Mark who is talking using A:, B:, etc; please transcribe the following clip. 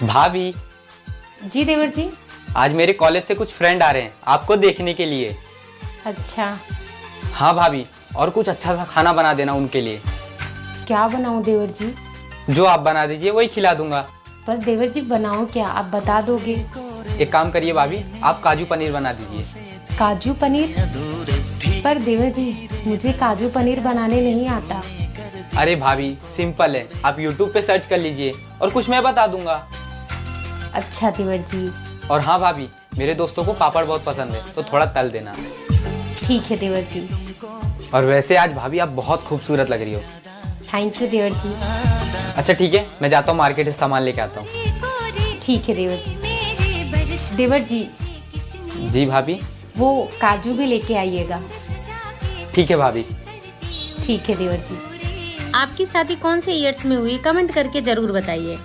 A: भाभी,
B: जी देवर जी।
A: आज मेरे कॉलेज से कुछ फ्रेंड आ रहे हैं आपको देखने के लिए।
B: अच्छा,
A: हाँ भाभी, और कुछ अच्छा सा खाना बना देना उनके लिए।
B: क्या बनाऊं देवर जी?
A: जो आप बना दीजिए वही खिला दूंगा।
B: पर देवर जी बनाऊं क्या, आप बता दोगे?
A: एक काम करिए भाभी, आप काजू पनीर बना दीजिए।
B: काजू पनीर? पर देवर जी मुझे काजू पनीर बनाने नहीं आता।
A: अरे भाभी सिंपल है, आप YouTube पे सर्च कर लीजिए और कुछ मैं बता दूंगा।
B: अच्छा देवर जी।
A: और हाँ भाभी, मेरे दोस्तों को पापड़ बहुत पसंद है तो थोड़ा तल देना।
B: ठीक है देवर जी।
A: और वैसे आज भाभी आप बहुत खूबसूरत लग रही हो।
B: थैंक यू देवर जी।
A: अच्छा ठीक है, मैं जाता हूँ मार्केट से सामान लेके आता हूँ।
B: ठीक है देवर जी। देवर जी
A: जी भाभी।
B: वो काजू भी लेके आइएगा।
A: ठीक है भाभी।
B: ठीक है देवर जी।
C: आपकी शादी कौन से ईयर्स में हुई, कमेंट करके जरूर बताइए।